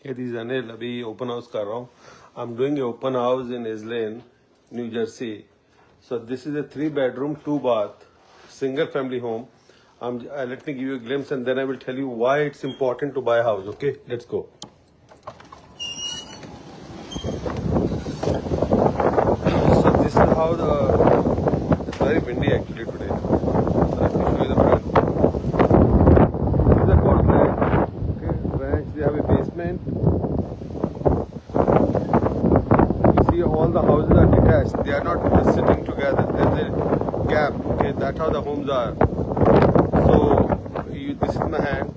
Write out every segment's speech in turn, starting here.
Hey, this is Anil. अभी open house कर रहा हूँ. I'm doing an open house in Islane, New Jersey. So this is a 3-bedroom, 2-bath, single family home. Let me give you a glimpse and then I will tell you why it's important to buy a house. Okay, let's go. So this is how it's very windy actually today. So let me show you the front. These are called ranch. Okay, ranch. They have a basement. See, all the houses are detached. They are not just sitting together. There's a gap. Okay, that's how the homes are. So this is my hand.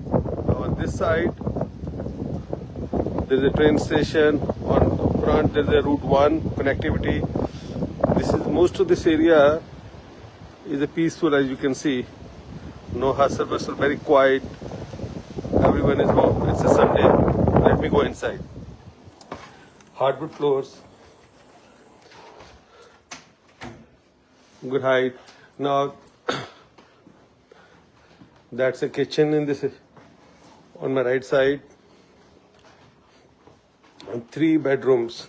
On this side, there's a train station. On front, there's a Route 1 connectivity. This is most of this area is a peaceful, as you can see. No hustle bustle, very quiet. Everyone is home. It's a Sunday. Let me go inside. Hardwood floors. Good height. Now that's a kitchen in this on my right side, and 3 bedrooms.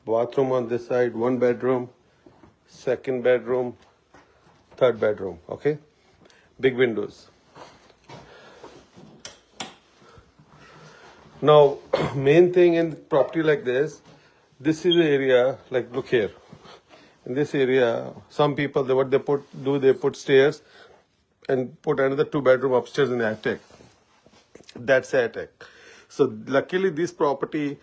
Bathroom on this side, 1 bedroom, 2nd bedroom, 3rd bedroom. Okay, big windows. Now, main thing in property like this is the area. Like, look here. In this area, some people, they put stairs and put another 2-bedroom upstairs in the attic. That's the attic. So luckily this property,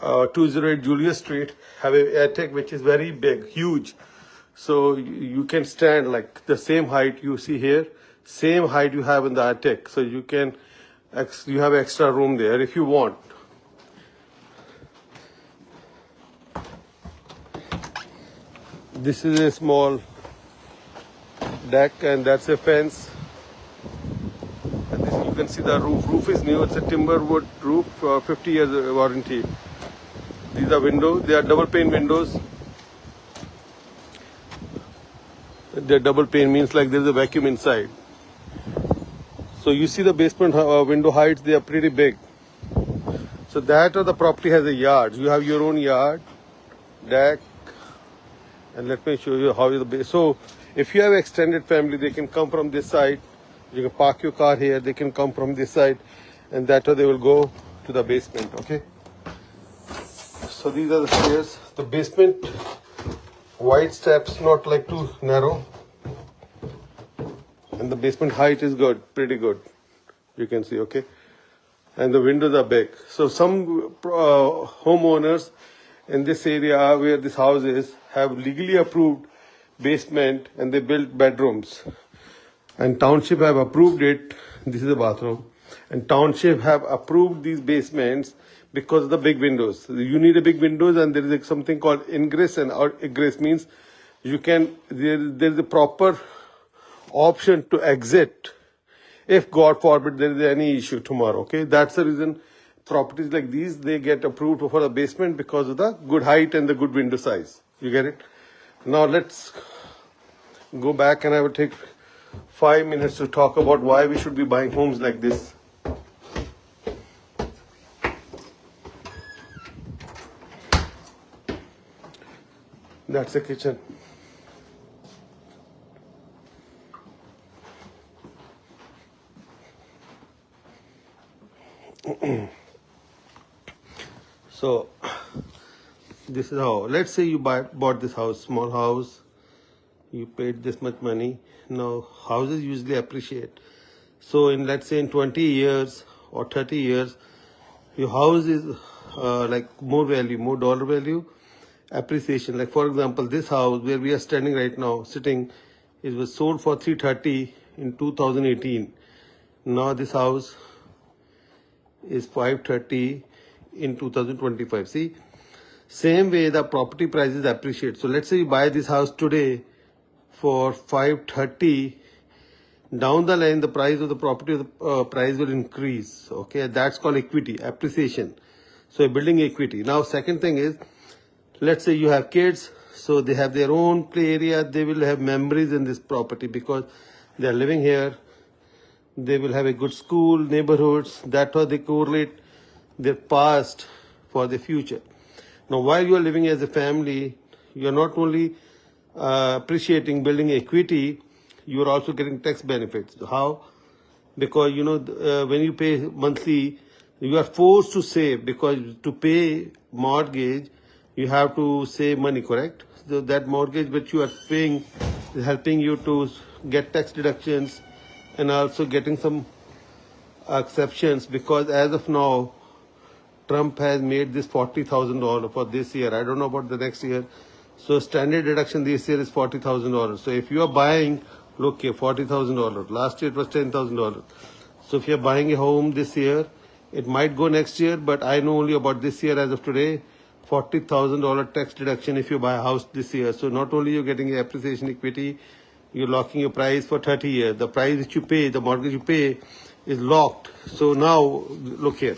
208 Julius Street, have an attic which is very big, huge. So you can stand like the same height you see here, same height you have in the attic. So you have extra room there if you want. This is a small deck and that's a fence. And this, you can see the roof. Roof is new. It's a timber wood roof, 50 years warranty. These are windows. They are double pane windows. They're double pane means like there's a vacuum inside. So you see the basement window heights. They are pretty big. So that or the property has a yard. You have your own yard, deck. And let me show you how the base. So if you have extended family, they can come from this side. You can park your car here. They can come from this side, and that way they will go to the basement. Okay. So these are the stairs. The basement, wide steps, not like too narrow, and the basement height is good, pretty good. You can see. Okay. And the windows are big. So some homeowners in this area where this house is have legally approved basement and they built bedrooms, and township have approved it. This is a bathroom, and township have approved these basements because of the big windows. You need a big windows, and there is something called ingress and egress means you can there is a proper option to exit if God forbid there is any issue tomorrow. Okay, that's the reason properties like these, they get approved for the basement because of the good height and the good window size. You get it? Now let's go back and I will take 5 minutes to talk about why we should be buying homes like this. That's the kitchen. So this is how, let's say you bought this house, small house, you paid this much money. Now houses usually appreciate. So let's say in 20 years or 30 years, your house is like more value, more dollar value, appreciation. Like for example, this house where we are standing right now, sitting, it was sold for 330 in 2018. Now this house is 530 in 2025. See, same way the property prices appreciate. So let's say you buy this house today for 530. Down the line, the price of the property price will increase. Okay, that's called equity, appreciation. So building equity. Now, second thing is, let's say you have kids, so they have their own play area. They will have memories in this property because they are living here. they will have a good school, neighborhoods. That's how they correlate their past for the future. Now, while you are living as a family, you are not only appreciating building equity, you are also getting tax benefits. How? Because when you pay monthly, you are forced to save, because to pay mortgage you have to save money, correct? So that mortgage which you are paying is helping you to get tax deductions and also getting some exceptions, because as of now Trump has made this $40,000 for this year. I don't know about the next year. So standard deduction this year is $40,000. So if you are buying, look here, $40,000. Last year it was $10,000. So if you are buying a home this year, it might go next year, but I know only about this year as of today, $40,000 tax deduction if you buy a house this year. So not only you're getting appreciation equity, you're locking your price for 30 years. The price that you pay, the mortgage you pay, is locked. So now, look here.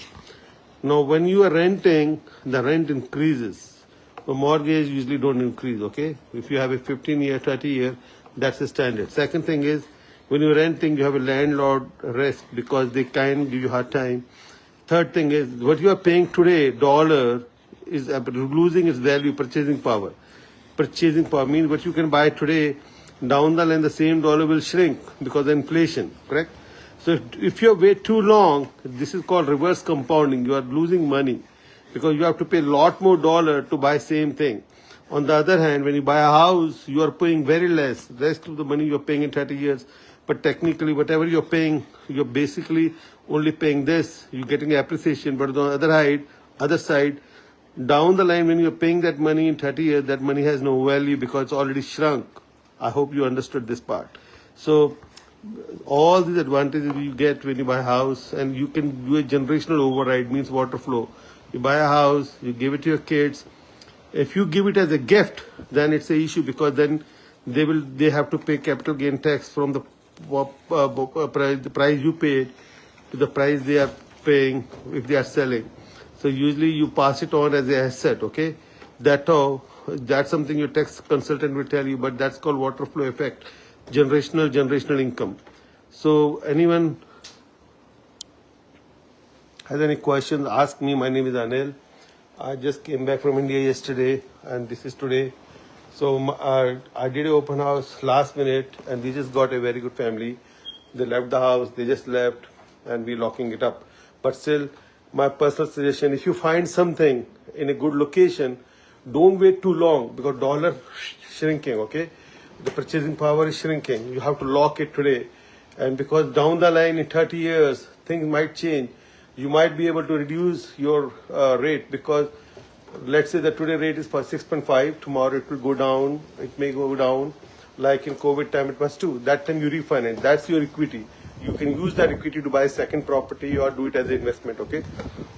Now, when you are renting, the rent increases. The mortgage usually don't increase, okay? If you have a 15-year, 30-year, that's the standard. Second thing is, when you're renting, you have a landlord risk because they can give you a hard time. Third thing is, what you are paying today, dollar, is losing its value, purchasing power. Purchasing power means what you can buy today, down the line, the same dollar will shrink because of inflation, correct? So if you wait too long, this is called reverse compounding. You are losing money because you have to pay a lot more dollar to buy same thing. On the other hand, when you buy a house, you are paying very less. Rest of the money you are paying in 30 years. But technically, whatever you're paying, you're basically only paying this. You're getting appreciation. But on the other side, down the line, when you're paying that money in 30 years, that money has no value because it's already shrunk. I hope you understood this part. So all these advantages you get when you buy a house, and you can do a generational override, means water flow. You buy a house, you give it to your kids. If you give it as a gift, then it's an issue, because then they have to pay capital gain tax from the price you paid to the price they are paying if they are selling. So usually you pass it on as an asset, okay? That's something your tax consultant will tell you, but that's called water flow effect. Generational income. So anyone has any questions, ask me. My name is Anil. I just came back from India yesterday, and this is today. So I did an open house last minute, and we just got a very good family. They left the house, they just left, and we're locking it up. But still, my personal suggestion, if you find something in a good location, don't wait too long, because dollar shrinking, okay? The purchasing power is shrinking. You have to lock it today. And because down the line in 30 years, things might change. You might be able to reduce your rate, because let's say the today rate is for 6.5. Tomorrow it will go down. It may go down. Like in COVID time, it was 2. That time you refinance. That's your equity. You can use that equity to buy a second property or do it as an investment, okay?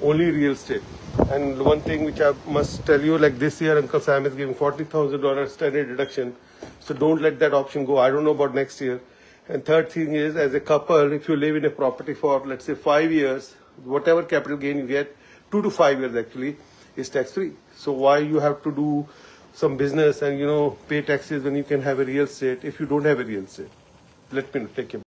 Only real estate. And one thing which I must tell you, like this year, Uncle Sam is giving $40,000 standard deduction. So don't let that option go. I don't know about next year. And third thing is, as a couple, if you live in a property for, let's say, 5 years, whatever capital gain you get, 2 to 5 years actually, is tax-free. So why you have to do some business and, pay taxes when you can have a real estate if you don't have a real estate? Let me know. Take care.